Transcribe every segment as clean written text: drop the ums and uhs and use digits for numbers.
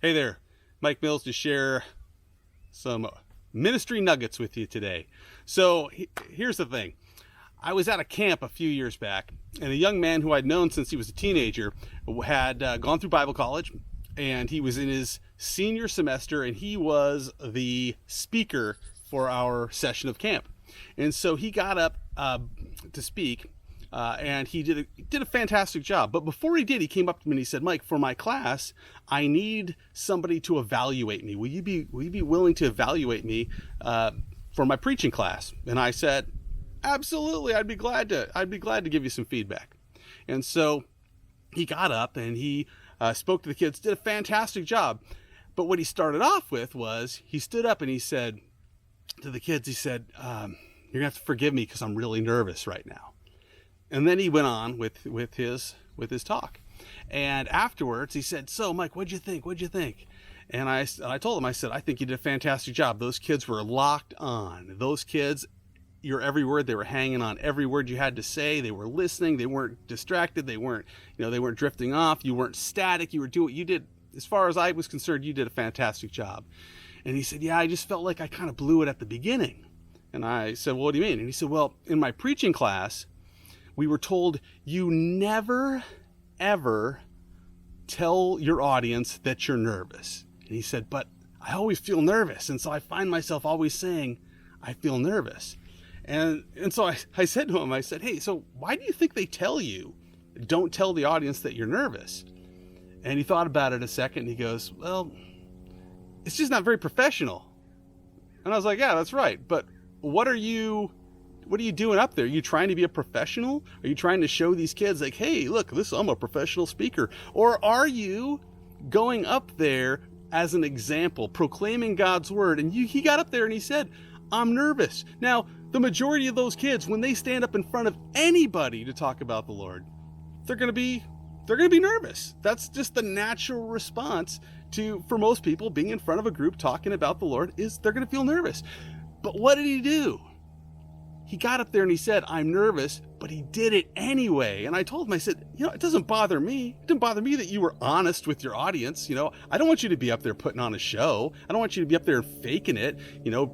Hey there, Mike Mills to share some ministry nuggets with you today. So here's the thing. I was at a camp a few years back, and a young man who I'd known since he was a teenager had gone through Bible college, and he was in his senior semester, and he was the speaker for our session of camp. And so he got up to speak, and he did a fantastic job. But before he did, he came up to me and he said, "Mike, for my class, I need somebody to evaluate me. Will you be willing to evaluate me for my preaching class?" And I said, "Absolutely, I'd be glad to give you some feedback." And so he got up and he spoke to the kids, did a fantastic job. But what he started off with was he stood up and he said to the kids, he said, "You're gonna have to forgive me because I'm really nervous right now." And then he went on with his talk. And afterwards he said, "So Mike, what'd you think? And I told him, I said, "I think you did a fantastic job. Those kids were locked on. Those kids, your every word, they were hanging on every word you had to say. They were listening. They weren't distracted. They weren't drifting off. You weren't static. You were doing what you did. As far as I was concerned, you did a fantastic job." And he said, "Yeah, I just felt like I kind of blew it at the beginning." And I said, "Well, what do you mean?" And he said, "Well, in my preaching class, we were told you never, ever tell your audience that you're nervous." And he said, "But I always feel nervous. And so I find myself always saying, I feel nervous." And so I said to him, I said, "Hey, so why do you think they tell you, don't tell the audience that you're nervous?" And he thought about it a second and he goes, "Well, it's just not very professional." And I was like, "Yeah, that's right. But what are you doing up there? Are you trying to be a professional? Are you trying to show these kids like, hey, look, I'm a professional speaker? Or are you going up there as an example, proclaiming God's word?" And he got up there and he said, "I'm nervous." Now, the majority of those kids, when they stand up in front of anybody to talk about the Lord, they're going to be nervous. That's just the natural response for most people being in front of a group talking about the Lord, is they're going to feel nervous. But what did he do? He got up there and he said, "I'm nervous," but he did it anyway. And I told him, I said, "It doesn't bother me. It didn't bother me that you were honest with your audience. I don't want you to be up there putting on a show. I don't want you to be up there faking it,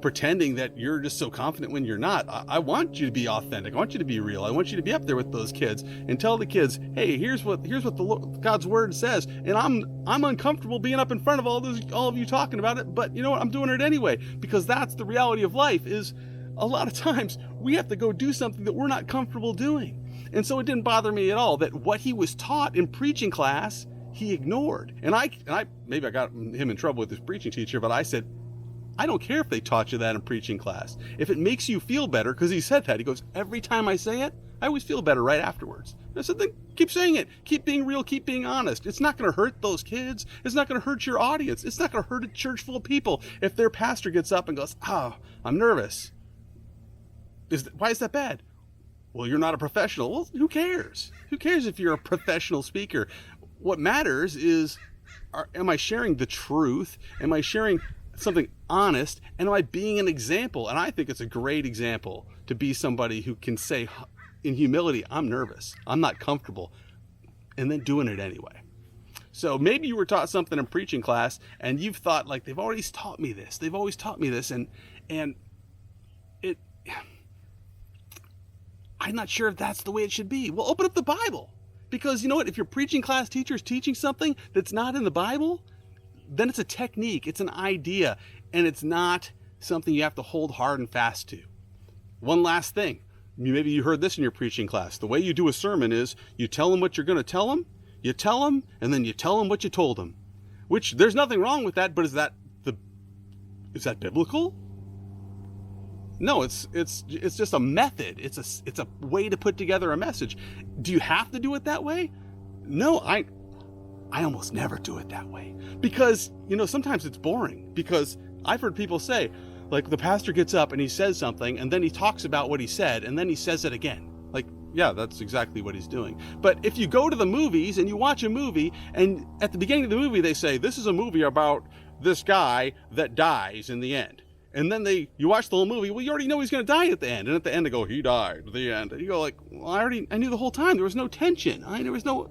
pretending that you're just so confident when you're not. I want you to be authentic. I want you to be real. I want you to be up there with those kids and tell the kids, hey, here's what God's word says. And I'm uncomfortable being up in front of all of you talking about it, but you know what? I'm doing it anyway, because that's the reality of life. Is a lot of times we have to go do something that we're not comfortable doing." And so it didn't bother me at all that what he was taught in preaching class, he ignored. And I maybe I got him in trouble with his preaching teacher, but I said, "I don't care if they taught you that in preaching class. If it makes you feel better," because he said that. He goes, "Every time I say it, I always feel better right afterwards." And I said, "Then keep saying it. Keep being real. Keep being honest. It's not going to hurt those kids. It's not going to hurt your audience. It's not going to hurt a church full of people if their pastor gets up and goes, 'Oh, I'm nervous.' Why is that bad?" "Well, you're not a professional." Well, who cares? Who cares if you're a professional speaker? What matters is, am I sharing the truth? Am I sharing something honest? And am I being an example? And I think it's a great example to be somebody who can say in humility, "I'm nervous. I'm not comfortable," and then doing it anyway. So maybe you were taught something in preaching class and you've thought, like, they've always taught me this. And I'm not sure if that's the way it should be. Well, open up the Bible. Because you know what? If your preaching class teacher is teaching something that's not in the Bible, then it's a technique, it's an idea, and it's not something you have to hold hard and fast to. One last thing. Maybe you heard this in your preaching class. The way you do a sermon is you tell them what you're going to tell them, you tell them, and then you tell them what you told them. Which, there's nothing wrong with that, but is that biblical? No, it's just a method. It's a way to put together a message. Do you have to do it that way? No, I almost never do it that way, because sometimes it's boring. Because I've heard people say, like, the pastor gets up and he says something and then he talks about what he said and then he says it again. Like, yeah, that's exactly what he's doing. But if you go to the movies and you watch a movie, and at the beginning of the movie they say, "This is a movie about this guy that dies in the end." And then you watch the whole movie, well, you already know he's going to die at the end. And at the end they go, "He died at the end." And you go like, well, I knew the whole time. There was no tension. There was no,